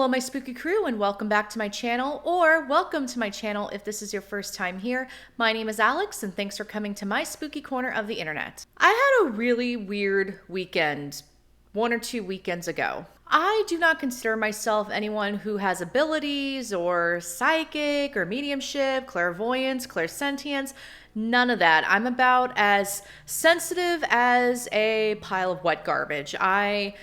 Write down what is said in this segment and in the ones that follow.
Hello, my spooky crew, and welcome back to my channel, or welcome to my channel if this is your first time here. My name is Alex, and thanks for coming to my spooky corner of the internet. I had a really weird weekend 1 or 2 weekends ago. I do not consider myself anyone who has abilities or psychic or mediumship, clairvoyance, clairsentience, none of that. I'm about as sensitive as a pile of wet garbage. I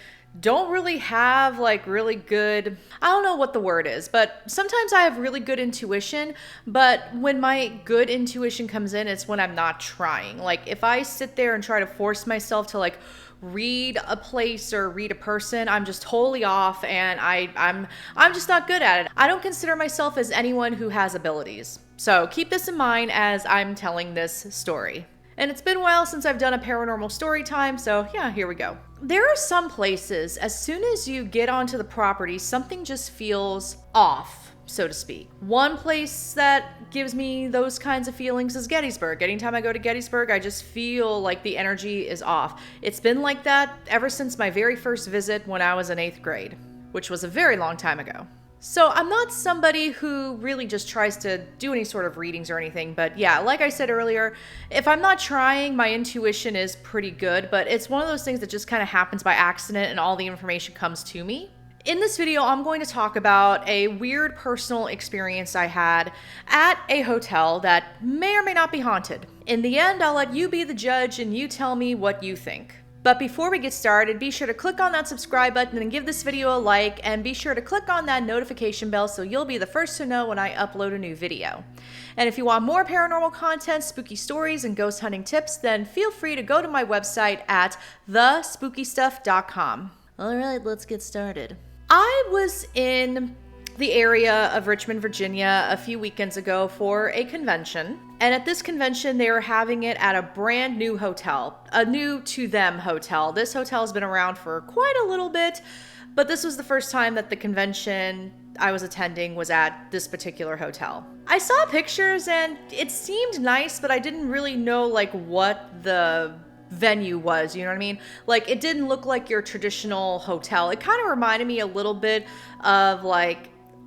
don't really have really good, I don't know what the word is, but sometimes I have really good intuition, but when my good intuition comes in, it's when I'm not trying. Like if I sit there and try to force myself to read a place or read a person, I'm just totally off, and I'm just not good at it. I don't consider myself as anyone who has abilities. So keep this in mind as I'm telling this story. And it's been a while since I've done a paranormal story time, so yeah, here we go. There are some places, as soon as you get onto the property, something just feels off, so to speak. One place that gives me those kinds of feelings is Gettysburg. Anytime I go to Gettysburg, I just feel like the energy is off. It's been like that ever since my very first visit when I was in 8th grade, which was a very long time ago. So I'm not somebody who really just tries to do any sort of readings or anything, but yeah, like I said earlier, if I'm not trying, my intuition is pretty good, but it's one of those things that just kind of happens by accident and all the information comes to me. In this video, I'm going to talk about a weird personal experience I had at a hotel that may or may not be haunted. In the end, I'll let you be the judge and you tell me what you think. But before we get started, be sure to click on that subscribe button and give this video a like, and be sure to click on that notification bell so you'll be the first to know when I upload a new video. And if you want more paranormal content, spooky stories, and ghost hunting tips, then feel free to go to my website at thespookystuff.com. Alright, let's get started. I was in the area of Richmond, Virginia a few weekends ago for a convention. And at this convention, they were having it at a brand new hotel, a new to them hotel. This hotel has been around for quite a little bit, but this was the first time that the convention I was attending was at this particular hotel. I saw pictures and it seemed nice, but I didn't really know what the venue was, you know what I mean? It didn't look like your traditional hotel. It kind of reminded me a little bit of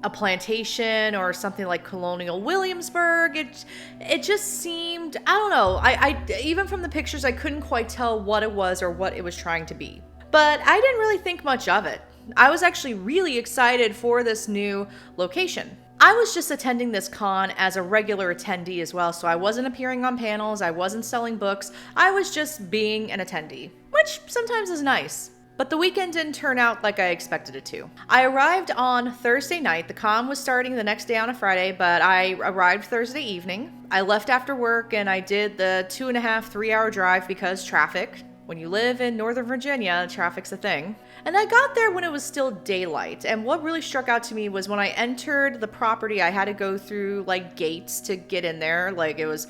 a plantation or something like Colonial Williamsburg. It just seemed, I don't know, I even from the pictures I couldn't quite tell what it was or what it was trying to be. But I didn't really think much of it. I was actually really excited for this new location. I was just attending this con as a regular attendee as well, so I wasn't appearing on panels, I wasn't selling books, I was just being an attendee, which sometimes is nice. But the weekend didn't turn out like I expected it to. I arrived on Thursday night. The con was starting the next day on a Friday, but I arrived Thursday evening. I left after work and I did the 2.5-3 hour drive because traffic. When you live in Northern Virginia, traffic's a thing. And I got there when it was still daylight. And what really struck out to me was when I entered the property, I had to go through gates to get in there. It was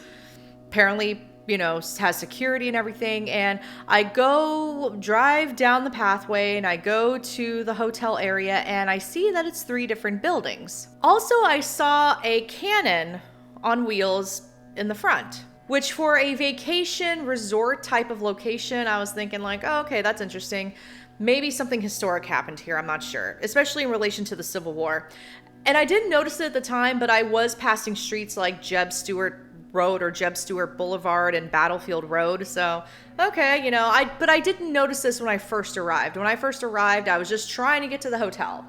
apparently, has security and everything. And I go drive down the pathway and I go to the hotel area and I see that it's 3 different buildings. Also, I saw a cannon on wheels in the front, which for a vacation resort type of location, I was thinking oh, okay, that's interesting. Maybe something historic happened here, I'm not sure, especially in relation to the Civil War. And I didn't notice it at the time, but I was passing streets like Jeb Stuart Road or Jeb Stuart Boulevard and Battlefield Road, so okay, but I didn't notice this when I first arrived. When I first arrived, I was just trying to get to the hotel.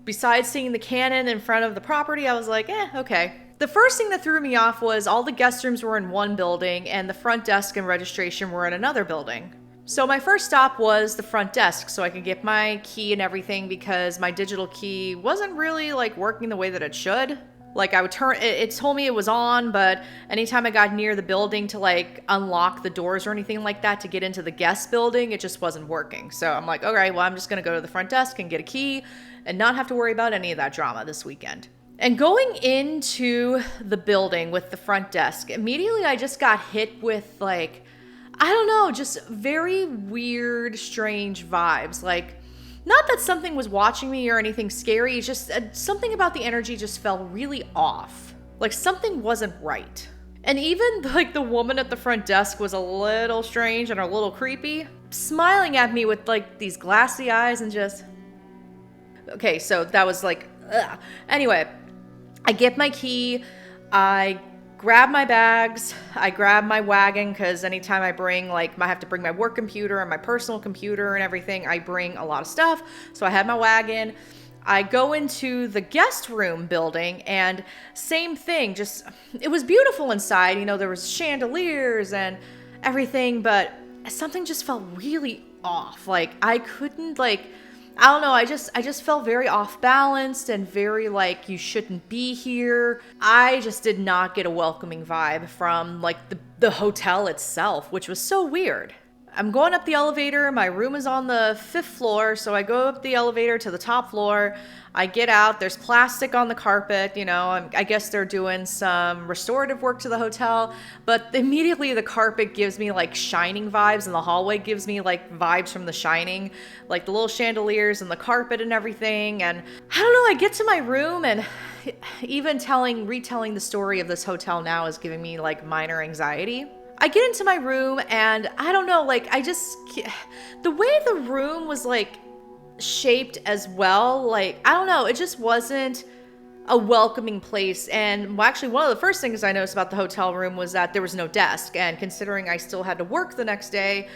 Besides seeing the cannon in front of the property, I was okay. The first thing that threw me off was all the guest rooms were in one building and the front desk and registration were in another building. So my first stop was the front desk so I could get my key and everything because my digital key wasn't really working the way that it should. I would turn, it told me it was on, but anytime I got near the building to unlock the doors or anything like that to get into the guest building, it just wasn't working. So I'm all right, well, I'm just going to go to the front desk and get a key and not have to worry about any of that drama this weekend. And going into the building with the front desk, immediately I just got hit with I don't know, just very weird, strange vibes. Not that something was watching me or anything scary, it's just something about the energy just felt really off. Something wasn't right. And even the woman at the front desk was a little strange and a little creepy, smiling at me with these glassy eyes and just, Okay, so that was like, ugh. Anyway, I get my key, I grab my bags, I grab my wagon, because anytime I have to bring my work computer and my personal computer and everything, I bring a lot of stuff. So I had my wagon. I go into the guest room building, and same thing, just, it was beautiful inside. There was chandeliers and everything, but something just felt really off. Like, I couldn't, like, I don't know, I just felt very off balanced and very like, you shouldn't be here. I just did not get a welcoming vibe from like the hotel itself, which was so weird. I'm going up the elevator. My room is on the 5th floor, so I go up the elevator to the top floor. I get out. There's plastic on the carpet. I guess they're doing some restorative work to the hotel, but immediately the carpet gives me like Shining vibes, and the hallway gives me like vibes from The Shining, like the little chandeliers and the carpet and everything. And I don't know, I get to my room, and even retelling the story of this hotel now is giving me like minor anxiety. I get into my room, and I don't know, like, the way the room was like shaped as well, like, I don't know, it just wasn't a welcoming place. And actually, one of the first things I noticed about the hotel room was that there was no desk. And considering I still had to work the next day,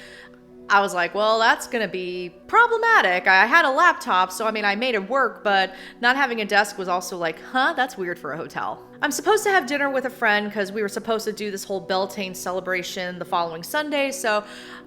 I was like, well, that's gonna be problematic. I had a laptop, so I made it work, but not having a desk was also like, that's weird for a hotel. I'm supposed to have dinner with a friend because we were supposed to do this whole Beltane celebration the following Sunday, so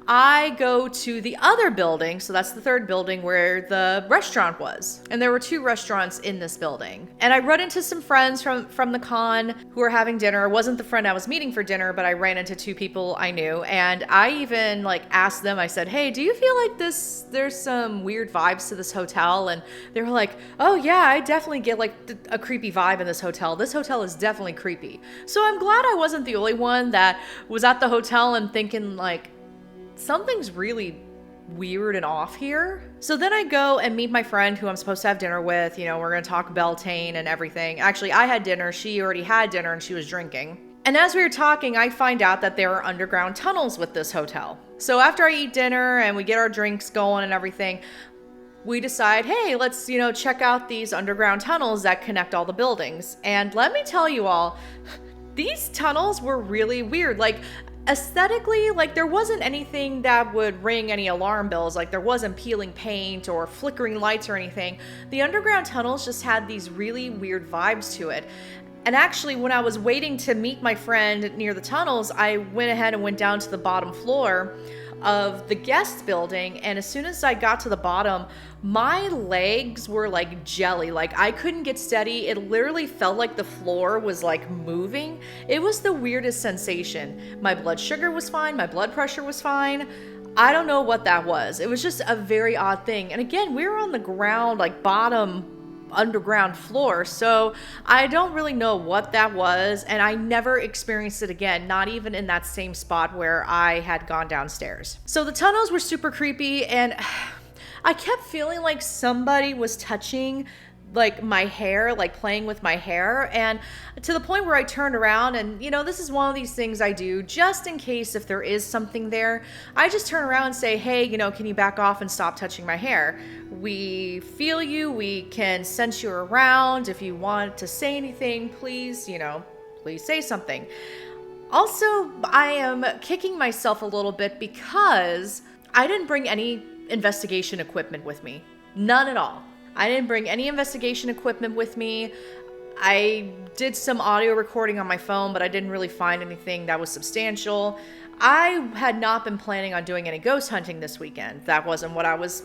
I go to the other building, so that's the 3rd building where the restaurant was. And there were 2 restaurants in this building. And I run into some friends from the con who were having dinner. It wasn't the friend I was meeting for dinner, but I ran into 2 people I knew. And I even like asked them, I said, hey, do you feel like there's some weird vibes to this hotel? And they were like, oh yeah, I definitely get like a creepy vibe in this hotel. This hotel is definitely creepy. So I'm glad I wasn't the only one that was at the hotel and thinking like, something's really weird and off here. So then I go and meet my friend who I'm supposed to have dinner with. We're going to talk Beltane and everything. Actually, I had dinner. She already had dinner and she was drinking. And as we were talking, I find out that there are underground tunnels with this hotel. So after I eat dinner and we get our drinks going and everything, we decide, hey, let's, check out these underground tunnels that connect all the buildings. And let me tell you all, these tunnels were really weird. Like, aesthetically, like, there wasn't anything that would ring any alarm bells. Like, there wasn't peeling paint or flickering lights or anything. The underground tunnels just had these really weird vibes to it. And actually, when I was waiting to meet my friend near the tunnels, I went ahead and went down to the bottom floor of the guest building, and as soon as I got to the bottom, my legs were like jelly. Like, I couldn't get steady. It literally felt like the floor was like moving. It was the weirdest sensation. My blood sugar was fine, my blood pressure was fine. I don't know what that was. It was just a very odd thing. And again, we were on the ground, like bottom underground floor, so I don't really know what that was, and I never experienced it again, not even in that same spot where I had gone downstairs. So the tunnels were super creepy, and I kept feeling like somebody was touching like my hair, like playing with my hair, and to the point where I turned around, and this is one of these things I do just in case if there is something there. I just turn around and say, hey, can you back off and stop touching my hair? We feel you, we can sense you around. If you want to say anything, please, please say something. Also, I am kicking myself a little bit because I didn't bring any investigation equipment with me. None at all. I didn't bring any investigation equipment with me. I did some audio recording on my phone, but I didn't really find anything that was substantial. I had not been planning on doing any ghost hunting this weekend. That wasn't what I was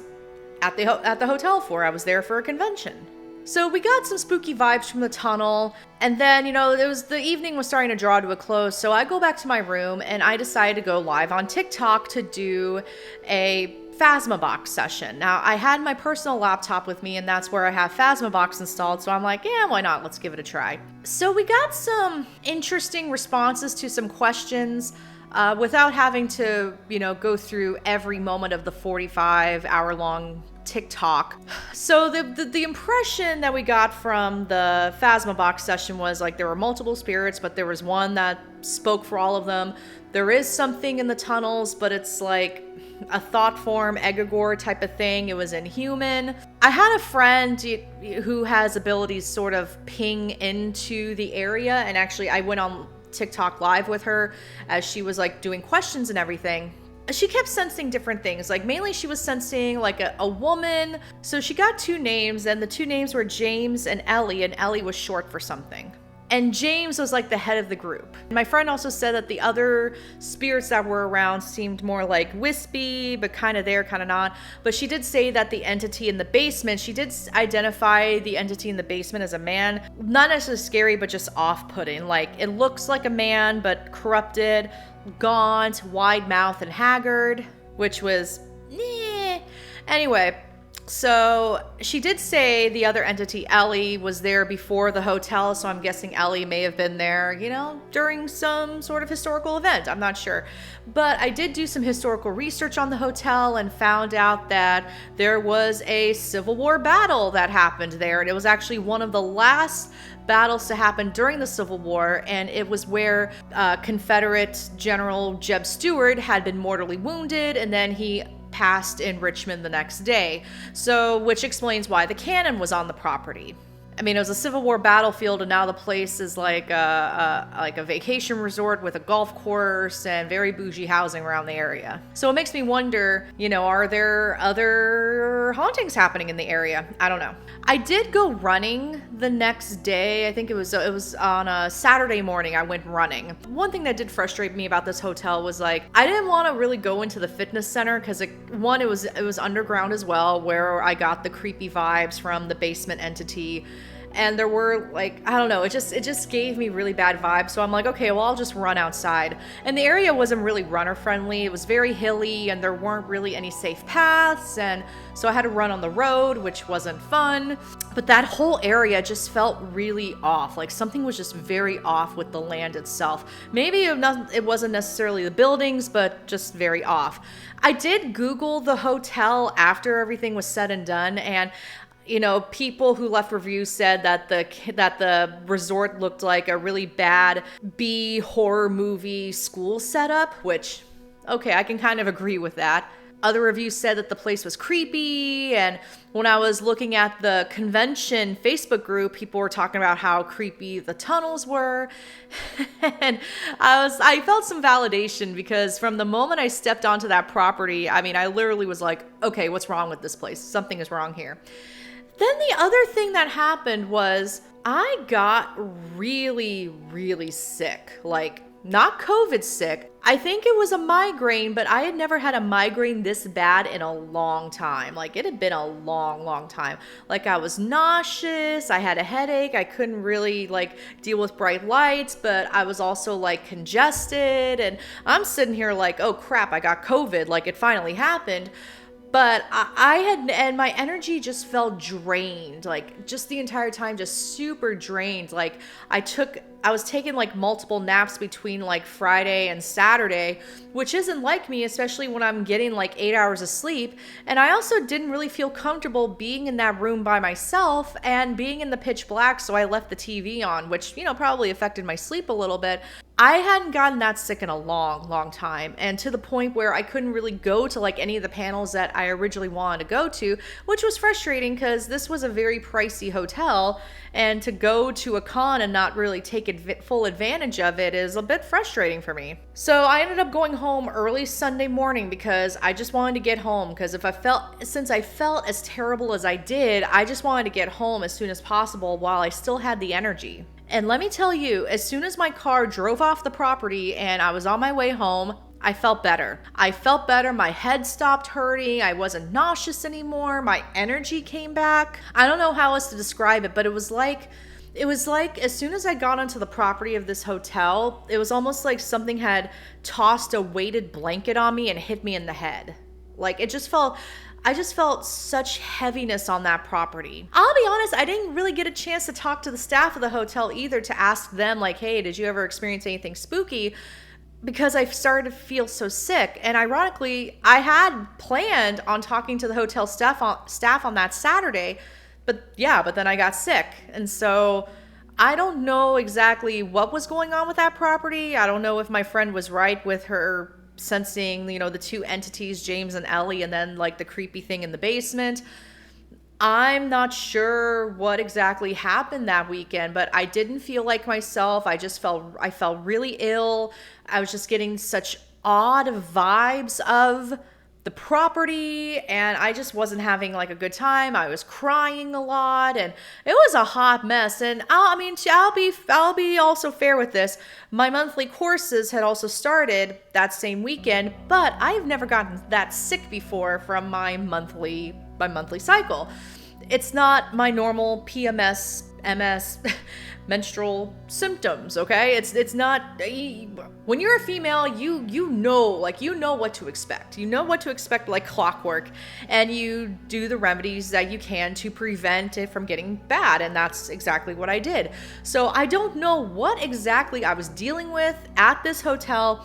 at the hotel for. I was there for a convention. So we got some spooky vibes from the tunnel, and then, the evening was starting to draw to a close, so I go back to my room, and I decided to go live on TikTok to do a Phasmabox session. Now, I had my personal laptop with me, and that's where I have Phasmabox installed, so I'm like, yeah, why not? Let's give it a try. So we got some interesting responses to some questions without having to, go through every moment of the 45-hour-long TikTok. So the impression that we got from the Phasma box session was like there were multiple spirits, but there was one that spoke for all of them. There is something in the tunnels, but it's like a thought form, egregore type of thing. It was inhuman. I had a friend who has abilities sort of ping into the area, and actually I went on TikTok live with her as she was like doing questions and everything. She kept sensing different things. Like mainly she was sensing like a woman. So she got 2 names, and the 2 names were James and Ellie, and Ellie was short for something. And James was like the head of the group. My friend also said that the other spirits that were around seemed more like wispy, but kind of there, kind of not. But she did say that the entity in the basement, she did identify the entity in the basement as a man. Not necessarily scary, but just off-putting. Like it looks like a man, but corrupted, gaunt, wide mouth, and haggard, which was, Anyway, so she did say the other entity, Ellie, was there before the hotel, so I'm guessing Ellie may have been there, during some sort of historical event. I'm not sure. But I did do some historical research on the hotel and found out that there was a Civil War battle that happened there, and it was actually one of the last battles to happen during the Civil War, and it was where Confederate General Jeb Stuart had been mortally wounded, and then he passed in Richmond the next day. So, which explains why the cannon was on the property. I mean, it was a Civil War battlefield, and now the place is like a vacation resort with a golf course and very bougie housing around the area. So it makes me wonder, are there other hauntings happening in the area? I don't know. I did go running the next day. I think it was on a Saturday morning. I went running. One thing that did frustrate me about this hotel was like I didn't want to really go into the fitness center because it was underground as well, where I got the creepy vibes from the basement entity. And there were like, I don't know, it just gave me really bad vibes. So I'm like, okay, well, I'll just run outside. And the area wasn't really runner friendly. It was very hilly and there weren't really any safe paths. And so I had to run on the road, which wasn't fun. But that whole area just felt really off. Like something was just very off with the land itself. Maybe it wasn't necessarily the buildings, but just very off. I did Google the hotel after everything was said and done, and people who left reviews said that the resort looked like a really bad B horror movie school setup, which, okay, I can kind of agree with that. Other reviews said that the place was creepy, and when I was looking at the convention Facebook group, people were talking about how creepy the tunnels were. And I felt some validation because from the moment I stepped onto that property, I mean, I literally was like, okay, what's wrong with this place? Something is wrong here. Then the other thing that happened was I got really, really sick. Like, not COVID sick. I think it was a migraine, but I had never had a migraine this bad in a long time. Like, it had been a long, long time. Like, I was nauseous. I had a headache. I couldn't really, deal with bright lights, but I was also, congested. And I'm sitting here like, oh, crap, I got COVID. Like, it finally happened. But and my energy just felt drained, just the entire time, just super drained. I was taking multiple naps between Friday and Saturday, which isn't like me, especially when I'm getting 8 hours of sleep. And I also didn't really feel comfortable being in that room by myself and being in the pitch black. So I left the TV on, which, probably affected my sleep a little bit. I hadn't gotten that sick in a long, long time, and to the point where I couldn't really go to any of the panels that I originally wanted to go to, which was frustrating because this was a very pricey hotel, and to go to a con and not really take full advantage of it is a bit frustrating for me. So I ended up going home early Sunday morning because I just wanted to get home, because since I felt as terrible as I did, I just wanted to get home as soon as possible while I still had the energy. And let me tell you, as soon as my car drove off the property and I was on my way home, I felt better. My head stopped hurting. I wasn't nauseous anymore. My energy came back. I don't know how else to describe it, but it was like as soon as I got onto the property of this hotel, it was almost like something had tossed a weighted blanket on me and hit me in the head. I just felt such heaviness on that property. I'll be honest, I didn't really get a chance to talk to the staff of the hotel either to ask them hey, did you ever experience anything spooky? because I started to feel so sick. And ironically, I had planned on talking to the hotel staff on that Saturday, but then I got sick. And so I don't know exactly what was going on with that property. I don't know if my friend was right with her sensing, the two entities, James and Ellie, and then like the creepy thing in the basement. I'm not sure what exactly happened that weekend, but I didn't feel like myself. I felt really ill. I was just getting such odd vibes of the property, and I just wasn't having like a good time. I was crying a lot, and it was a hot mess. And I'll be also fair with this. My monthly courses had also started that same weekend, but I've never gotten that sick before from my monthly cycle. It's not my normal PMS, MS, menstrual symptoms, okay? It's not, when you're a female, you know what to expect. You know what to expect like clockwork, and you do the remedies that you can to prevent it from getting bad, and that's exactly what I did. So I don't know what exactly I was dealing with at this hotel.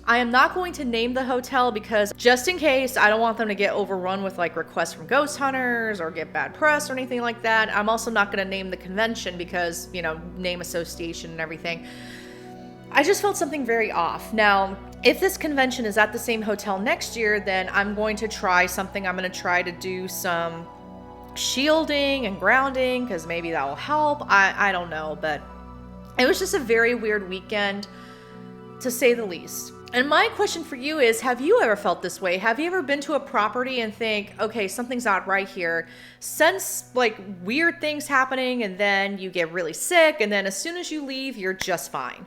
I am not going to name the hotel because just in case, I don't want them to get overrun with like requests from ghost hunters or get bad press or anything like that. I'm also not going to name the convention because, name association and everything. I just felt something very off. Now, if this convention is at the same hotel next year, then I'm going to try something. I'm going to try to do some shielding and grounding because maybe that will help. I don't know, but it was just a very weird weekend, to say the least. And my question for you is, have you ever felt this way? Have you ever been to a property and think, okay, something's not right here? Sense like weird things happening, and then you get really sick, and then as soon as you leave, you're just fine.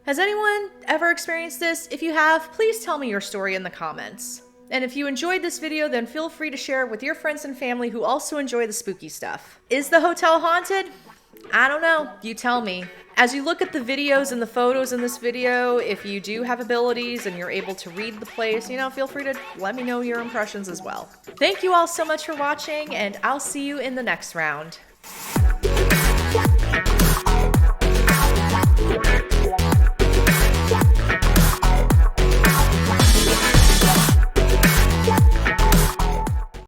Has anyone ever experienced this? If you have, please tell me your story in the comments. And if you enjoyed this video, then feel free to share it with your friends and family who also enjoy the spooky stuff. Is the hotel haunted? I don't know. You tell me. As you look at the videos and the photos in this video, if you do have abilities and you're able to read the place, feel free to let me know your impressions as well. Thank you all so much for watching, and I'll see you in the next round.